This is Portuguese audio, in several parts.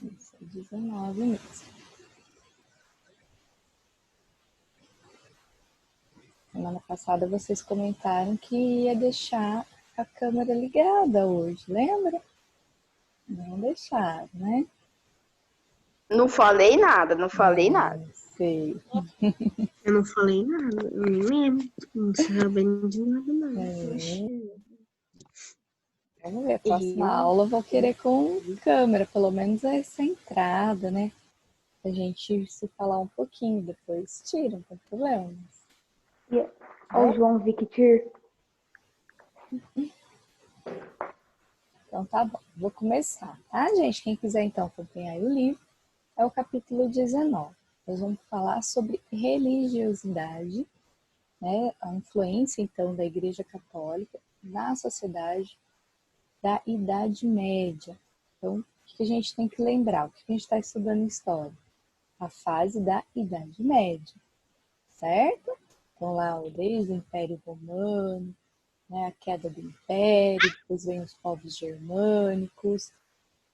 Isso, 19 mesmo. Semana passada vocês comentaram que ia deixar a câmera ligada hoje, lembra? Não deixaram, né? Não falei nada, não falei nada. Sei. Eu não falei nada, eu nem lembro. Não sabendo de nada, não. Vamos ver, a próxima aula eu vou querer com câmera, pelo menos essa entrada, né? A gente se falar um pouquinho, depois tira, não tem problema. Olha o João Victor. Então tá bom, vou começar, tá, gente? Quem quiser então acompanhar o livro, é o capítulo 19. Nós vamos falar sobre religiosidade, né? A influência então da Igreja Católica na sociedade da Idade Média. Então, o que a gente tem que lembrar? O que a gente está estudando em história? A fase da Idade Média, certo? Então lá desde o Império Romano, né, a queda do Império, depois vem os povos germânicos,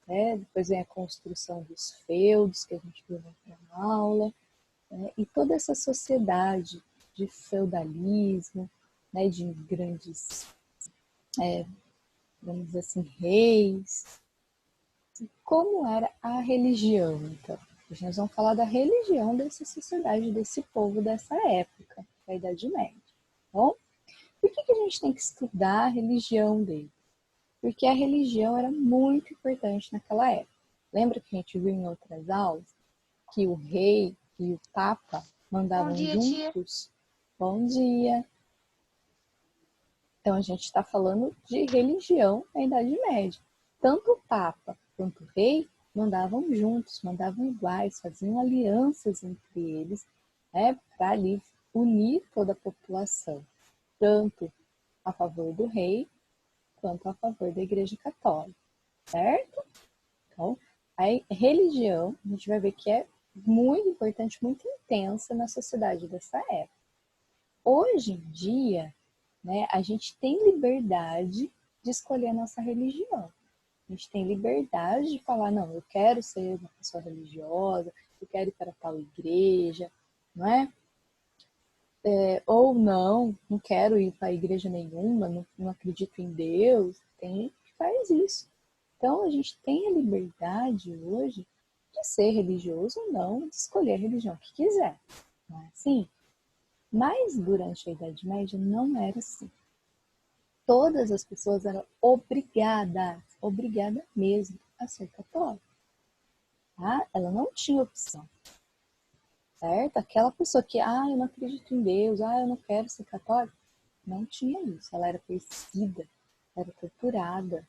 né, depois vem a construção dos feudos, que a gente viu na outra aula, né, e toda essa sociedade de feudalismo, né, de grandes, vamos dizer assim, reis. Como era a religião, então? Hoje nós vamos falar da religião dessa sociedade, desse povo dessa época, da Idade Média. Bom, por que a gente tem que estudar a religião dele? Porque a religião era muito importante naquela época. Lembra que a gente viu em outras aulas que o rei e o papa mandavam juntos? Bom dia! Então a gente está falando de religião na Idade Média. Tanto o papa quanto o rei mandavam juntos, mandavam iguais, faziam alianças entre eles, né, para ali unir toda a população, tanto a favor do rei quanto a favor da Igreja Católica, certo? Então, a religião, a gente vai ver que é muito importante, muito intensa na sociedade dessa época. Hoje em dia, né, a gente tem liberdade de escolher a nossa religião. A gente tem liberdade de falar, não, eu quero ser uma pessoa religiosa, eu quero ir para tal igreja, não é? Ou não quero ir para igreja nenhuma, não acredito em Deus. Tem gente que faz isso. Então, a gente tem a liberdade hoje de ser religioso ou não, de escolher a religião que quiser. Não é assim? Mas durante a Idade Média não era assim. Todas as pessoas eram obrigadas mesmo a ser católica. Tá? Ela não tinha opção, certo? Aquela pessoa que, eu não acredito em Deus, eu não quero ser católica, não tinha isso. Ela era perseguida, era torturada,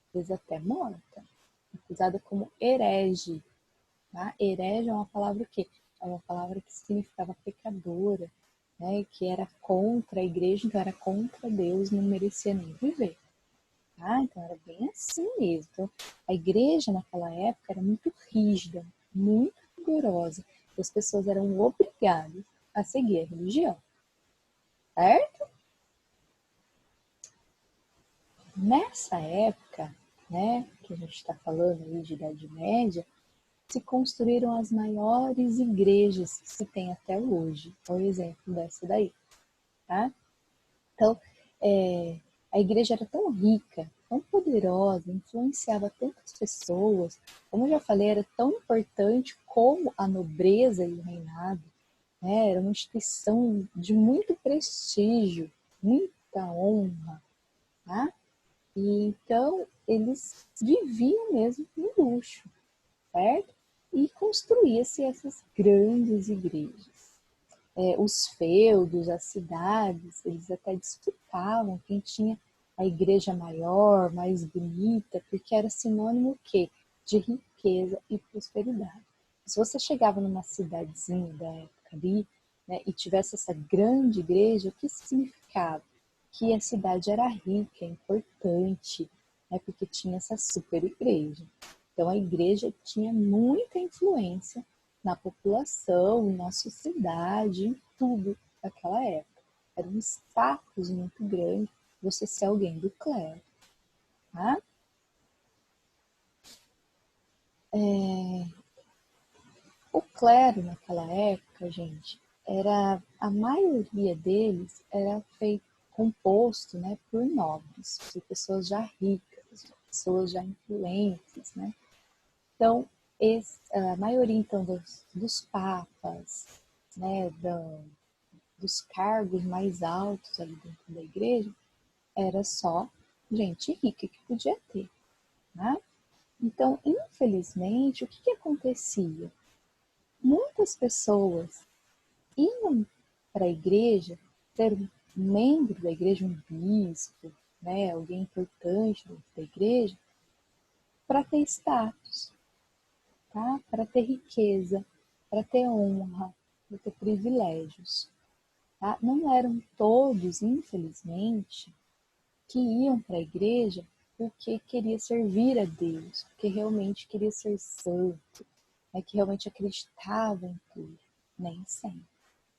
às vezes até morta, acusada como herege. Tá? Herege é uma palavra o quê? É uma palavra que significava pecadora, né? Que era contra a igreja, então era contra Deus, não merecia nem viver. Tá? Então era bem assim mesmo. Então, a igreja naquela época era muito rígida, muito rigorosa. E as pessoas eram obrigadas a seguir a religião. Certo? Nessa época, né, que a gente está falando aí de Idade Média, se construíram as maiores igrejas que se tem até hoje. Por exemplo, dessa daí. Tá? Então, a igreja era tão rica, tão poderosa, influenciava tantas pessoas, como eu já falei, era tão importante como a nobreza e o reinado, né? Era uma instituição de muito prestígio, muita honra, tá? E então eles viviam mesmo no luxo, certo? E construía-se essas grandes igrejas. Os feudos, as cidades, eles até disputavam quem tinha a igreja maior, mais bonita, porque era sinônimo o quê? De riqueza e prosperidade. Se você chegava numa cidadezinha da época ali, né, e tivesse essa grande igreja, o que significava? Que a cidade era rica, importante, né, porque tinha essa super igreja. Então a igreja tinha muita influência na população, na sociedade, em tudo daquela época. Era um status muito grande você ser alguém do clero. Tá? O clero naquela época, gente, a maioria deles era feito, composto, né, por nobres, por pessoas já ricas, pessoas já influentes, né? Então, a maioria então dos papas, né, dos cargos mais altos ali dentro da igreja, era só gente rica que podia ter, né? Então, infelizmente, o que acontecia? Muitas pessoas iam para a igreja, ser um membro da igreja, um bispo, né, alguém importante dentro da igreja, para ter status, tá? Para ter riqueza, para ter honra, para ter privilégios. Tá? Não eram todos, infelizmente, que iam para a igreja porque queria servir a Deus, porque realmente queria ser santo, né? Que realmente acreditava em tudo. Nem sempre.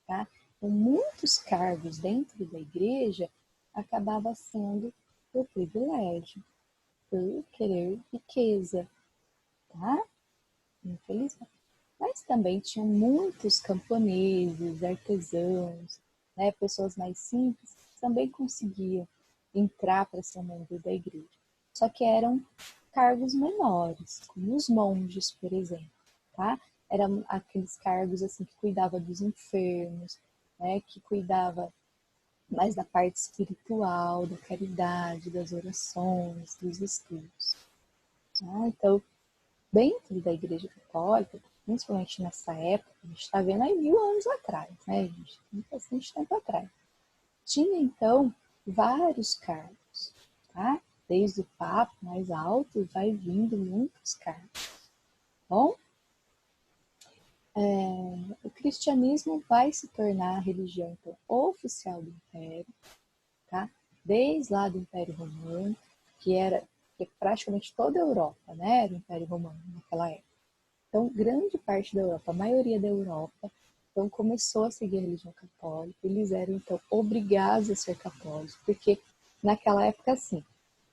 Tá? Então, muitos cargos dentro da igreja acabava sendo por privilégio, por querer riqueza, tá? Infelizmente. Mas também tinha muitos camponeses, artesãos, né, pessoas mais simples, que também conseguiam entrar para ser membro da igreja. Só que eram cargos menores, como os monges, por exemplo, tá? Eram aqueles cargos assim que cuidava dos enfermos, né, que cuidava mais da parte espiritual, da caridade, das orações, dos estudos. Tá? Então, dentro da Igreja Católica, principalmente nessa época, a gente está vendo aí 1000 anos atrás, né, gente? Bastante tempo atrás. Tinha, então, vários cargos, tá? Desde o Papa mais alto, vai vindo muitos cargos. Bom, o cristianismo vai se tornar a religião então, oficial do Império, tá? Desde lá do Império Romano, que praticamente toda a Europa, né, era o Império Romano naquela época. Então, grande parte da Europa, a maioria da Europa, então começou a seguir a religião católica. Eles eram, então, obrigados a ser católicos, porque naquela época, assim,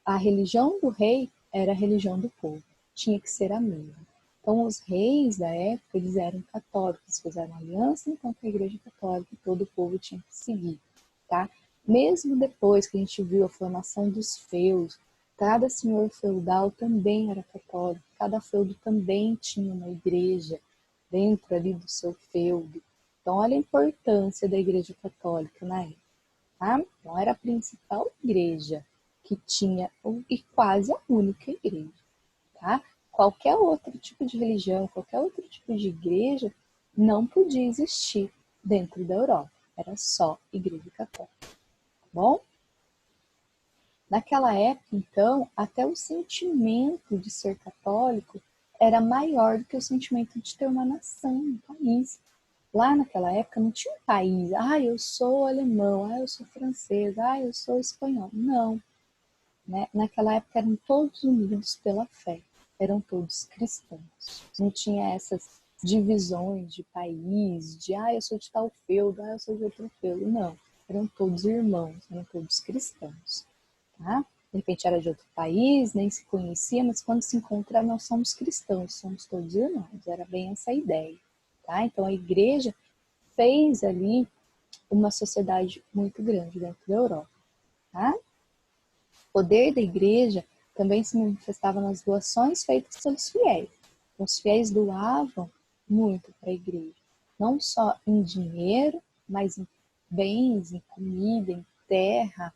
a religião do rei era a religião do povo, tinha que ser a mesma. Então, os reis da época, eles eram católicos, fizeram aliança, então, com a Igreja Católica, todo o povo tinha que seguir, tá? Mesmo depois que a gente viu a formação dos feudos, cada senhor feudal também era católico, cada feudo também tinha uma igreja dentro ali do seu feudo. Então, olha a importância da Igreja Católica na época, tá? Então, era a principal igreja que tinha, e quase a única igreja, tá? Qualquer outro tipo de religião, qualquer outro tipo de igreja não podia existir dentro da Europa. Era só Igreja Católica, tá bom? Naquela época, então, até o sentimento de ser católico era maior do que o sentimento de ter uma nação, um país. Lá naquela época não tinha um país, eu sou alemão, eu sou francês, eu sou espanhol. Não, né? Naquela época eram todos unidos pela fé, eram todos cristãos. Não tinha essas divisões de país, de eu sou de tal feudo, eu sou de outro feudo. Não, eram todos irmãos, eram todos cristãos. Tá? De repente era de outro país, nem se conhecia, mas quando se encontra nós somos cristãos, somos todos irmãos. Era bem essa ideia. Tá? Então a igreja fez ali uma sociedade muito grande dentro da Europa. Tá? O poder da igreja também se manifestava nas doações feitas pelos fiéis. Os fiéis doavam muito para a igreja, não só em dinheiro, mas em bens, em comida, em terra.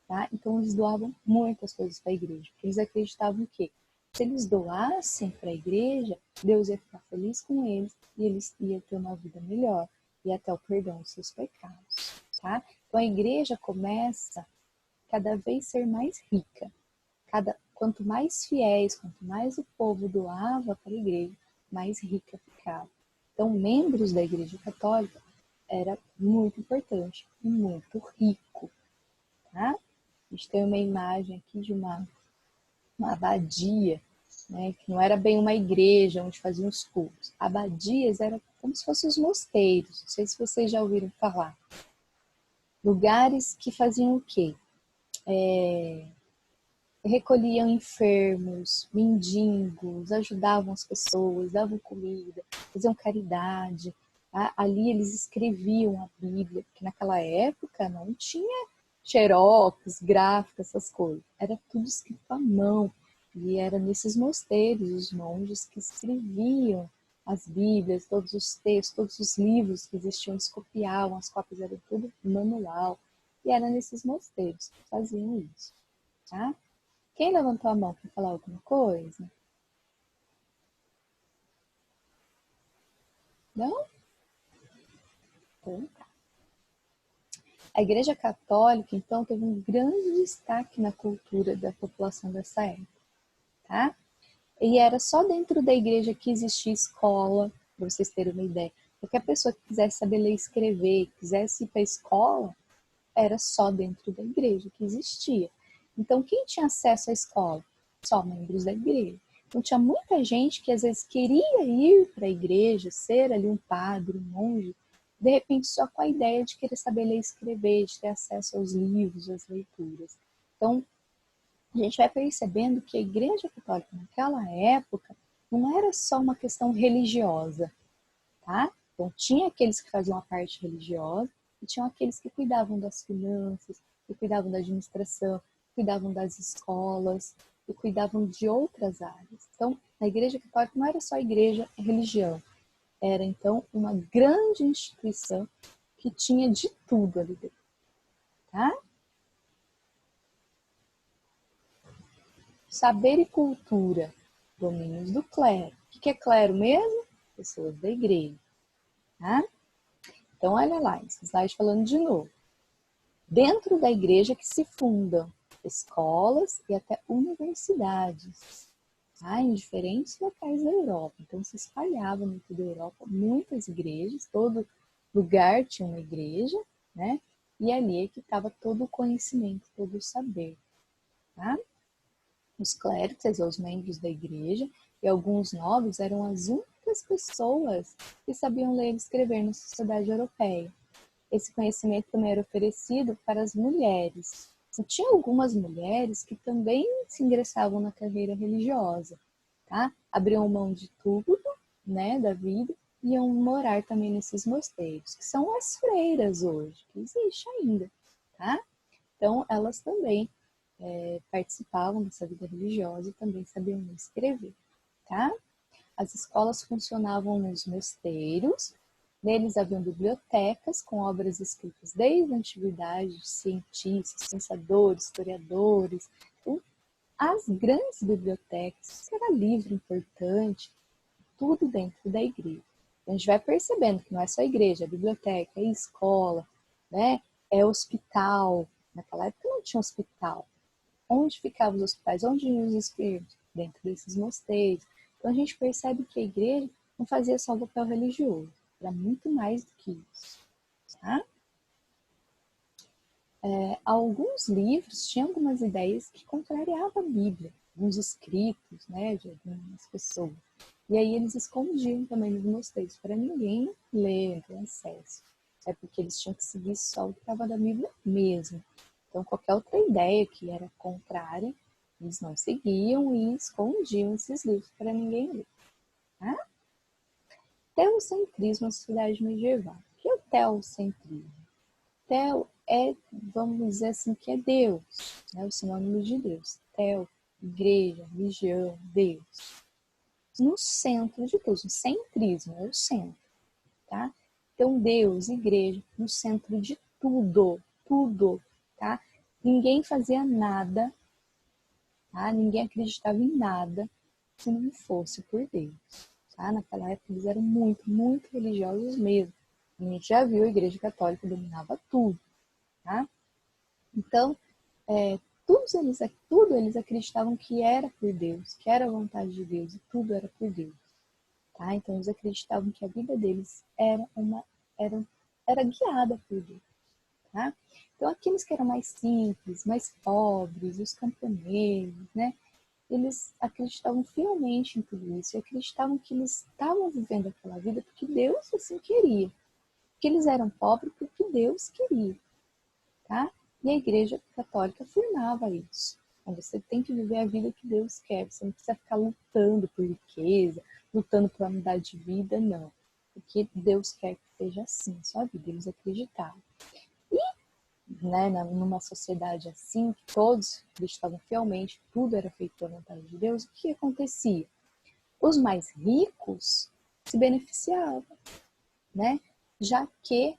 Tá? Então eles doavam muitas coisas para a igreja, porque eles acreditavam que se eles doassem para a igreja, Deus ia ficar feliz com eles e eles iam ter uma vida melhor e até o perdão dos seus pecados. Tá? Então a igreja começa cada vez ser mais rica. Quanto mais fiéis, quanto mais o povo doava para a igreja, mais rica ficava. Então, membros da Igreja Católica era muito importante e muito rico. Tá? A gente tem uma imagem aqui de uma abadia, né, que não era bem uma igreja onde faziam os cultos. Abadias eram como se fossem os mosteiros, não sei se vocês já ouviram falar. Lugares que faziam o quê? recolhiam enfermos, mendigos, ajudavam as pessoas, davam comida, faziam caridade. Tá? Ali eles escreviam a Bíblia, porque naquela época não tinha xerox, gráfica, essas coisas. Era tudo escrito à mão. E era nesses mosteiros, os monges que escreviam as Bíblias, todos os textos, todos os livros que existiam, eles copiavam, as cópias eram tudo manual. E era nesses mosteiros que faziam isso. Tá? Quem levantou a mão para falar alguma coisa? Não? Então tá. A Igreja Católica, então, teve um grande destaque na cultura da população dessa época, tá? E era só dentro da igreja que existia escola, para vocês terem uma ideia. Qualquer pessoa que quisesse saber ler e escrever, quisesse ir para a escola, era só dentro da igreja que existia. Então, quem tinha acesso à escola? Só membros da igreja. Então, tinha muita gente que às vezes queria ir para a igreja, ser ali um padre, um monge, de repente só com a ideia de querer saber ler e escrever, de ter acesso aos livros, às leituras. Então, a gente vai percebendo que a Igreja Católica naquela época não era só uma questão religiosa, tá? Então, tinha aqueles que faziam a parte religiosa e tinham aqueles que cuidavam das finanças, que cuidavam da administração, que cuidavam das escolas, e cuidavam de outras áreas. Então, a Igreja Católica não era só igreja e religião, era então uma grande instituição que tinha de tudo ali dentro, tá? Saber e cultura, domínios do clero. O que é clero mesmo? Pessoas da igreja, tá? Então, olha lá, esse slide falando de novo. Dentro da igreja que se fundam escolas e até universidades, tá? Em diferentes locais da Europa. Então, se espalhavam em toda a Europa muitas igrejas, todo lugar tinha uma igreja, né? E ali é que estava todo o conhecimento, todo o saber, tá? Os clérigos, os membros da igreja, e alguns nobres eram as únicas pessoas que sabiam ler e escrever na sociedade europeia. Esse conhecimento também era oferecido para as mulheres. E tinha algumas mulheres que também se ingressavam na carreira religiosa, tá? Abriam mão de tudo, né, da vida, e iam morar também nesses mosteiros, que são as freiras hoje, que existe ainda, tá? Então, elas também participavam dessa vida religiosa e também sabiam ler e escrever, tá? As escolas funcionavam nos mosteiros, neles haviam bibliotecas com obras escritas desde a antiguidade, de cientistas, pensadores, historiadores. Então, as grandes bibliotecas, que era livro importante, tudo dentro da igreja. A gente vai percebendo que não é só igreja, é biblioteca, é escola, né? É hospital. Naquela época não tinha hospital. Onde ficavam os hospitais? Onde iam os enfermos? Dentro desses mosteiros. Então a gente percebe que a igreja não fazia só o papel religioso, era muito mais do que isso. Tá? Alguns livros tinham algumas ideias que contrariavam a Bíblia, alguns escritos, né, de algumas pessoas. E aí eles escondiam também nos mosteiros para ninguém ler, não ter acesso. É porque eles tinham que seguir só o que estava na Bíblia mesmo. Então, qualquer outra ideia que era contrária, eles não seguiam e escondiam esses livros para ninguém ler. Tá? Teocentrismo na sociedade medieval. O que é o teocentrismo? Teo é, vamos dizer assim, que é Deus, né? O sinônimo de Deus. Teo, igreja, religião, Deus. No centro de tudo, o centrismo é o centro, tá? Então, Deus, igreja, no centro de tudo, tudo, tá? Ninguém fazia nada, tá? Ninguém acreditava em nada se não fosse por Deus, tá? Naquela época eles eram muito, muito religiosos mesmo. A gente já viu a Igreja Católica dominava tudo, tá? Então, tudo eles acreditavam que era por Deus, que era a vontade de Deus, e tudo era por Deus. Tá? Então, eles acreditavam que a vida deles era guiada por Deus. Tá? Então, aqueles que eram mais simples, mais pobres, os camponeses, né? Eles acreditavam fielmente em tudo isso e acreditavam que eles estavam vivendo aquela vida porque Deus assim queria. Que eles eram pobres porque Deus queria. Tá? E a Igreja Católica afirmava isso. Então você tem que viver a vida que Deus quer. Você não precisa ficar lutando por riqueza, lutando por mudar de vida, não. Porque Deus quer que seja assim, a sua vida, eles acreditavam. E, né, numa sociedade assim, que todos acreditavam fielmente, tudo era feito pela vontade de Deus, o que acontecia? Os mais ricos se beneficiavam, né? Já que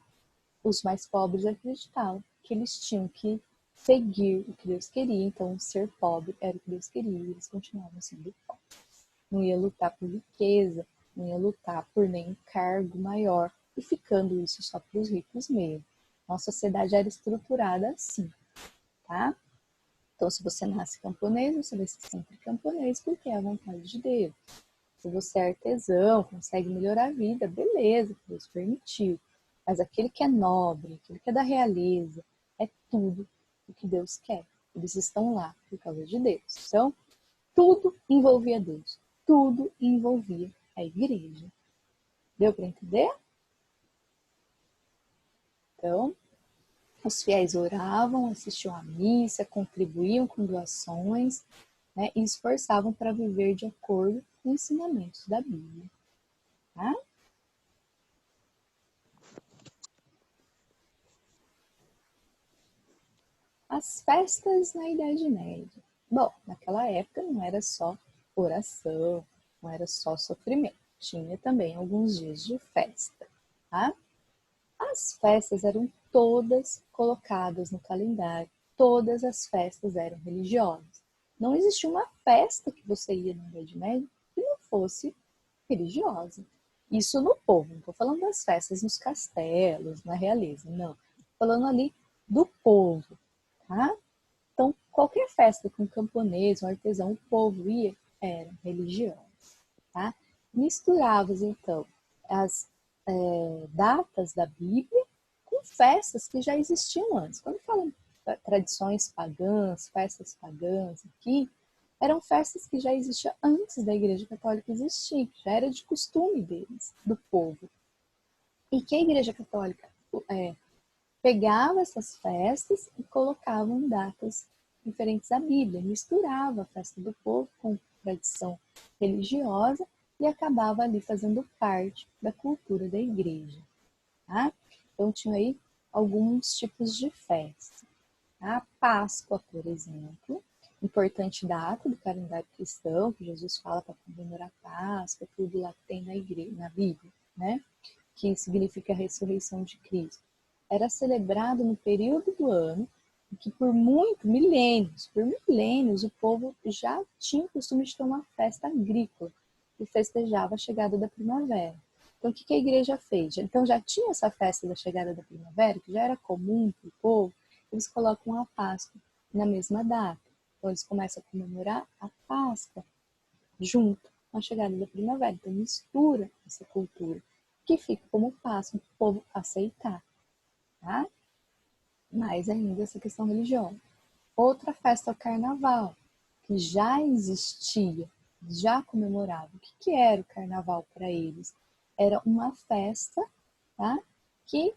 os mais pobres acreditavam que eles tinham que seguir o que Deus queria, então ser pobre era o que Deus queria, e eles continuavam sendo pobres. Não ia lutar por riqueza, não ia lutar por nenhum cargo maior, e ficando isso só para os ricos mesmo. Nossa sociedade era estruturada assim, tá? Então, se você nasce camponês, você vai ser sempre camponês, porque é a vontade de Deus. Se você é artesão, consegue melhorar a vida, beleza, Deus permitiu. Mas aquele que é nobre, aquele que é da realeza, é tudo o que Deus quer. Eles estão lá por causa de Deus. Então, tudo envolvia Deus. Tudo envolvia a igreja. Deu para entender? Então, os fiéis oravam, assistiam à missa, contribuíam com doações, né, e esforçavam para viver de acordo com os ensinamentos da Bíblia. Tá? As festas na Idade Média. Bom, naquela época não era só oração, não era só sofrimento. Tinha também alguns dias de festa. Tá? As festas eram todas colocadas no calendário. Todas as festas eram religiosas. Não existia uma festa que você ia na Idade Média que não fosse religiosa. Isso no povo, não estou falando das festas nos castelos, na realeza, não. Estou falando ali do povo, tá? Então, qualquer festa com camponês, um artesão, o povo ia, era religiosa, tá? Misturava, então, as datas da Bíblia com festas que já existiam antes. Quando falam tradições pagãs, festas pagãs aqui, eram festas que já existiam antes da Igreja Católica existir, já era de costume deles, do povo. E que a Igreja Católica pegava essas festas e colocava em datas diferentes à Bíblia, misturava a festa do povo com tradição religiosa e acabava ali fazendo parte da cultura da igreja. Tá? Então tinha aí alguns tipos de festa. A Páscoa, por exemplo, importante data do calendário cristão, que Jesus fala para comemorar a Páscoa, tudo lá que tem na igreja, na Bíblia, né? Que significa a ressurreição de Cristo. Era celebrado no período do ano em que por milênios, o povo já tinha o costume de ter uma festa agrícola que festejava a chegada da primavera. Então, o que a igreja fez? Então, já tinha essa festa da chegada da primavera, que já era comum para o povo, eles colocam a Páscoa na mesma data. Então, eles começam a comemorar a Páscoa junto com a chegada da primavera. Então, mistura essa cultura, que fica como Páscoa para o povo aceitar. Tá? Mais ainda essa questão religiosa. Outra festa é o Carnaval, que já existia, já comemorava. O que era o Carnaval para eles? Era uma festa, tá? Que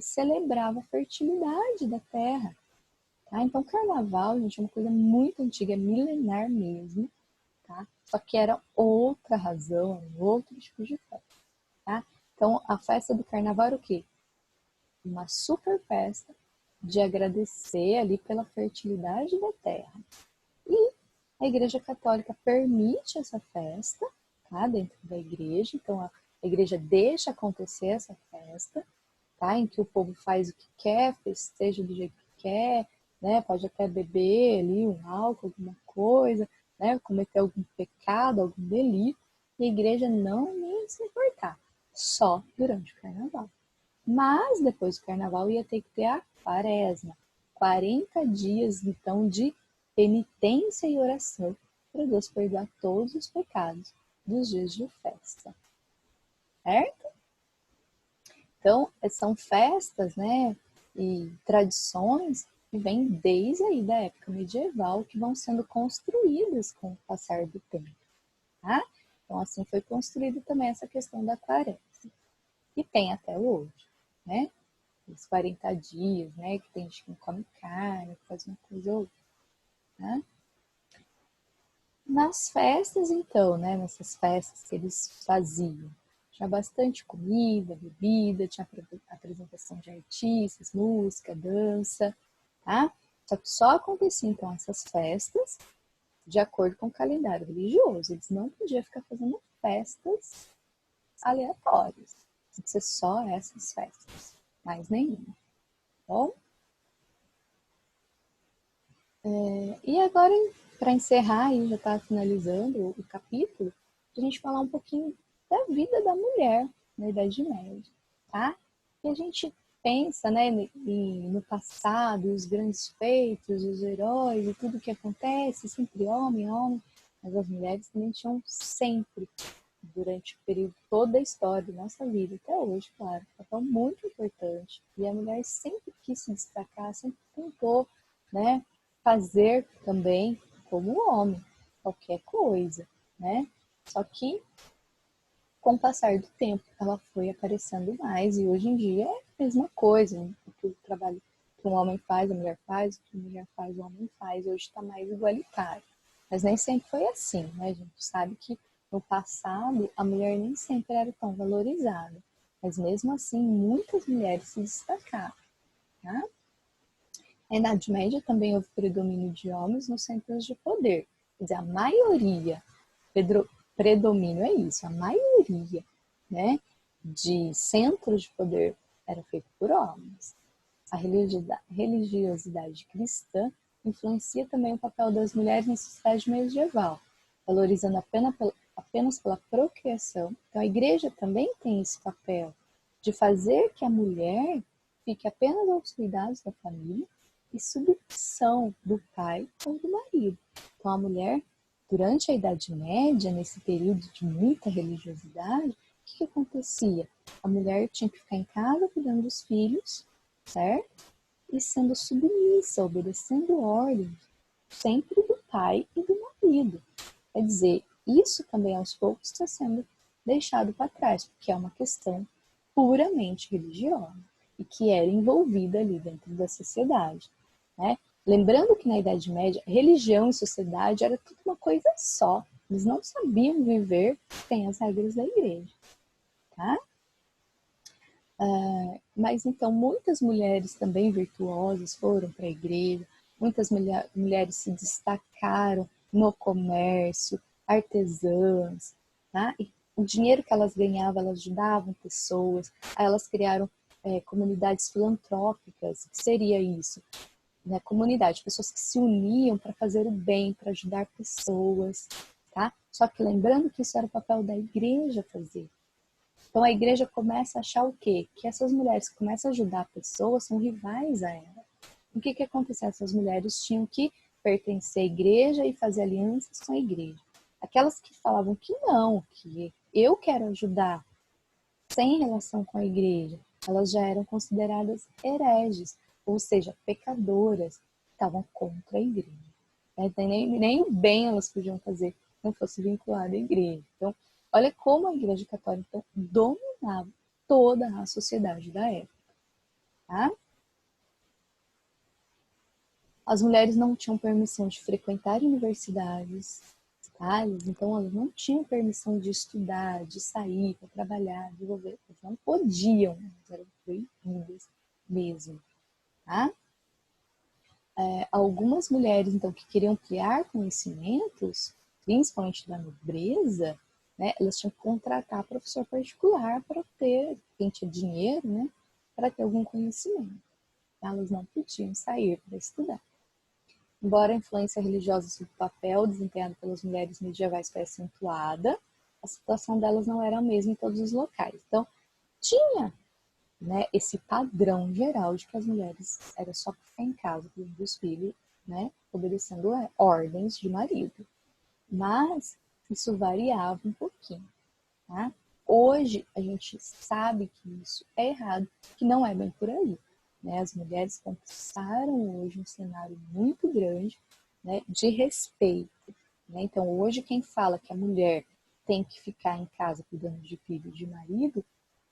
celebrava a fertilidade da terra. Tá? Então, Carnaval, gente, é uma coisa muito antiga, é milenar mesmo, tá? Só que era outra razão, outro tipo de festa, tá? Então, a festa do Carnaval era o quê? Uma super festa de agradecer ali pela fertilidade da terra. E a Igreja Católica permite essa festa, tá? Dentro da igreja, então a igreja deixa acontecer essa festa, tá? Em que o povo faz o que quer, festeja do jeito que quer, né? Pode até beber ali um álcool, alguma coisa, né? Cometer algum pecado, algum delito, e a igreja não nem se importar, só durante o carnaval. Mas depois do carnaval ia ter que ter a quaresma, 40 dias então de penitência e oração para Deus perdoar todos os pecados dos dias de festa, certo? Então, são festas, né, e tradições que vêm desde aí da época medieval, que vão sendo construídas com o passar do tempo, tá? Então, assim foi construída também essa questão da quaresma. E tem até hoje, né? Os 40 dias, né, que tem gente que não come carne, que faz uma coisa ou outra. né? Nas festas, então, né? Nessas festas que eles faziam, tinha bastante comida, bebida, tinha apresentação de artistas, música, dança, tá? Só que só acontecia, então, essas festas de acordo com o calendário religioso. Eles não podiam ficar fazendo festas aleatórias. Tem que ser só essas festas, mais nenhuma. Tá bom? E agora, para encerrar, e já está finalizando o capítulo, a gente falar um pouquinho da vida da mulher na Idade Média, tá? E a gente pensa, né, no passado, os grandes feitos, os heróis e tudo que acontece, sempre homem, homem, mas as mulheres também tinham sempre, durante o período todo da história da nossa vida, até hoje, claro, um papel muito importante. E a mulher sempre quis se destacar, sempre tentou, né, fazer também como o homem, qualquer coisa, né? Só que com o passar do tempo ela foi aparecendo mais e hoje em dia é a mesma coisa, né? O trabalho que um homem faz, a mulher faz, o que a mulher faz, o homem faz, hoje está mais igualitário. Mas nem sempre foi assim, né? A gente sabe que no passado a mulher nem sempre era tão valorizada, mas mesmo assim muitas mulheres se destacaram, tá? Na Idade Média também houve predomínio de homens nos centros de poder. Quer dizer, a maioria, predomínio é isso, a maioria, né, de centros de poder era feito por homens. A religiosidade cristã influencia também o papel das mulheres na sociedade medieval, valorizando apenas pela procriação. Então a igreja também tem esse papel de fazer que a mulher fique apenas aos cuidados da família e submissão do pai ou do marido. Então, a mulher, durante a Idade Média, nesse período de muita religiosidade, o que acontecia? A mulher tinha que ficar em casa cuidando dos filhos, certo? E sendo submissa, obedecendo ordens, sempre do pai e do marido. Quer dizer, isso também aos poucos está sendo deixado para trás, porque é uma questão puramente religiosa e que era envolvida ali dentro da sociedade, né? Lembrando que na Idade Média, religião e sociedade era tudo uma coisa só. Eles não sabiam viver sem as regras da igreja, tá? Mas então muitas mulheres também virtuosas foram para a igreja, muitas mulheres se destacaram no comércio, artesãs, tá? E o dinheiro que elas ganhavam, elas ajudavam pessoas, aí elas criaram comunidades filantrópicas. O que seria isso? Né? Comunidade, pessoas que se uniam para fazer o bem, para ajudar pessoas, tá? Só que lembrando que isso era o papel da igreja fazer. Então a igreja começa a achar o quê? Que essas mulheres que começam a ajudar pessoas são rivais a ela. O que aconteceu? Essas mulheres tinham que pertencer à igreja e fazer alianças com a igreja. Aquelas que falavam que não, que eu quero ajudar sem relação com a igreja, elas já eram consideradas hereges, ou seja, pecadoras, estavam contra a igreja. Nem o bem elas podiam fazer se não fosse vinculada à igreja. Então, olha como a igreja católica então, dominava toda a sociedade da época. Tá? As mulheres não tinham permissão de frequentar universidades, tá? Então elas não tinham permissão de estudar, de sair para trabalhar, de desenvolver. Elas não podiam, elas eram proibidas mesmo. Tá? Algumas mulheres, então, que queriam ampliar conhecimentos, principalmente da nobreza, né, elas tinham que contratar professor particular para ter, quem tinha dinheiro, né, para ter algum conhecimento. Elas não podiam sair para estudar. Embora a influência religiosa sobre o papel desempenhado pelas mulheres medievais foi acentuada, a situação delas não era a mesma em todos os locais. Então, tinha, né, esse padrão geral de que as mulheres era só ficar em casa cuidando dos filhos, né, obedecendo ordens de marido. Mas isso variava um pouquinho, tá? Hoje a gente sabe que isso é errado, que não é bem por aí, né? As mulheres conquistaram hoje um cenário muito grande, né, de respeito, né? Então hoje quem fala que a mulher tem que ficar em casa cuidando de filho e de marido,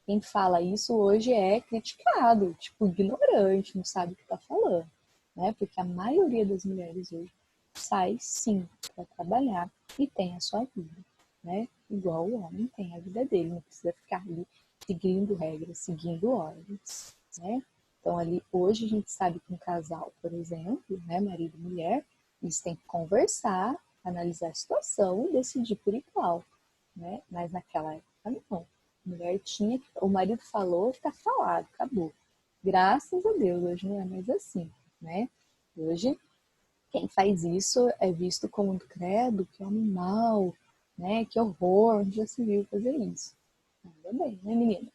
quem fala isso hoje é criticado, tipo ignorante, não sabe o que está falando, né? Porque a maioria das mulheres hoje sai sim para trabalhar e tem a sua vida, né? Igual o homem tem a vida dele, não precisa ficar ali seguindo regras, seguindo ordens, né? Então ali hoje a gente sabe que um casal, por exemplo, né, marido e mulher, eles têm que conversar, analisar a situação e decidir por igual, né? Mas naquela época não. A mulher tinha, o marido falou, está falado, acabou. Graças a Deus, hoje não é mais assim, né? Hoje, quem faz isso é visto como um credo, que homem mau, né? Que horror, onde já se viu fazer isso. Ainda bem, né, meninas?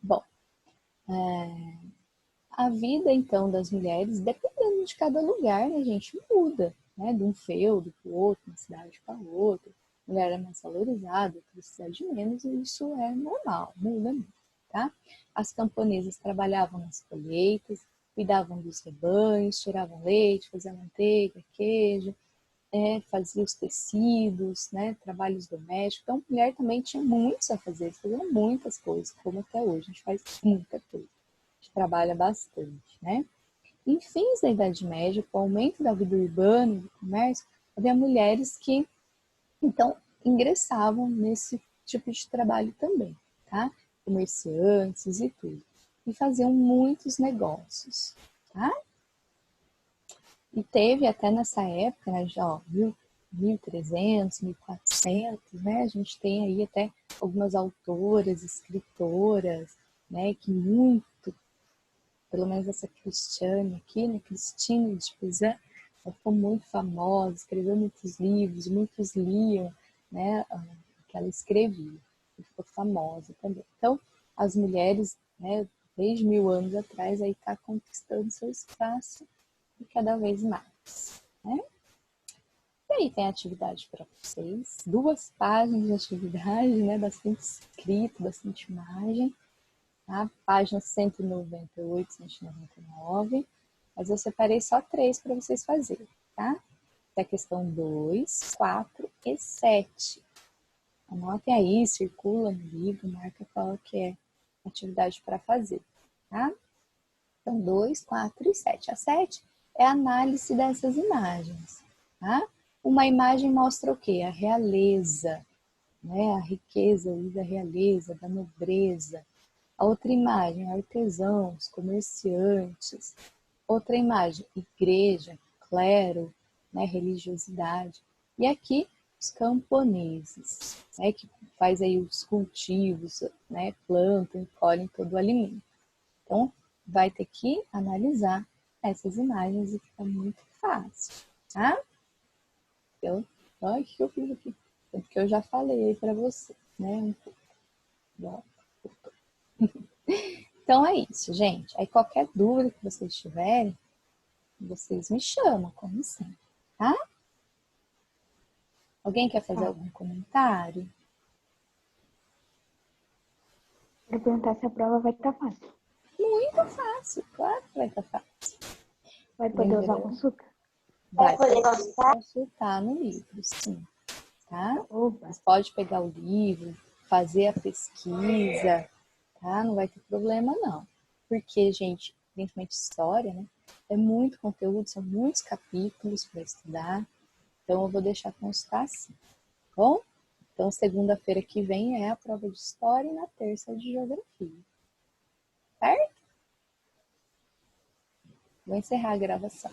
Bom, a vida, então, das mulheres, dependendo de cada lugar, né, a gente muda, né? De um feudo para o outro, uma cidade para outra. A mulher é mais valorizada, outra cidade menos, e isso é normal, muda muito, tá? As camponesas trabalhavam nas colheitas, cuidavam dos rebanhos, tiravam leite, faziam manteiga, queijo, fazia os tecidos, né, trabalhos domésticos. Então, a mulher também tinha muitos a fazer, fazia muitas coisas, como até hoje, a gente faz muita coisa, a gente trabalha bastante, né? Em fins da Idade Média, com o aumento da vida urbana e do comércio, havia mulheres que, então, ingressavam nesse tipo de trabalho também, tá? Comerciantes e tudo. E faziam muitos negócios, tá? E teve até nessa época, né, já, ó, 1300, 1400, né? A gente tem aí até algumas autoras, escritoras, né, que muito, pelo menos essa Cristiane aqui, né, Cristina de Pizan, ela ficou muito famosa, escreveu muitos livros, muitos liam, né, o que ela escrevia, e ficou famosa também. Então, as mulheres, né, desde 1000 anos atrás, aí tá conquistando seu espaço e cada vez mais, né? E aí tem atividade para vocês, 2 páginas de atividade, né? Bastante escrito, bastante imagem, tá? Página 198, 199, mas eu separei só 3 para vocês fazerem, tá? É a questão 2, 4 e 7. Anotem aí, circula no livro, marca qual que é a atividade para fazer, tá? Então, 2, 4 e 7. A 7 é a análise dessas imagens, tá? Uma imagem mostra o quê? A realeza, né? A riqueza da realeza, da nobreza. A outra imagem, artesãos, comerciantes. Outra imagem, igreja, clero, né? Religiosidade. E aqui, os camponeses, né? Que faz aí os cultivos, né? Plantam e colhem todo o alimento. Então, vai ter que analisar essas imagens e fica muito fácil, tá? Olha o que eu fiz aqui. Porque eu já falei para você, né? Então é isso, gente. Aí qualquer dúvida que vocês tiverem, vocês me chamam, como sempre, tá? Alguém quer fazer algum comentário? Quero perguntar se a prova vai estar fácil. Muito fácil, claro que vai estar fácil. Vai poder usar consulta? Vai poder consultar no livro, sim. Tá? Oba! Você pode pegar o livro, fazer a pesquisa, tá? Não vai ter problema, não. Porque, gente, principalmente história, né? É muito conteúdo, são muitos capítulos para estudar. Então, eu vou deixar constar assim, tá bom? Então, segunda-feira que vem é a prova de história e na terça é de geografia. Certo? Vou encerrar a gravação.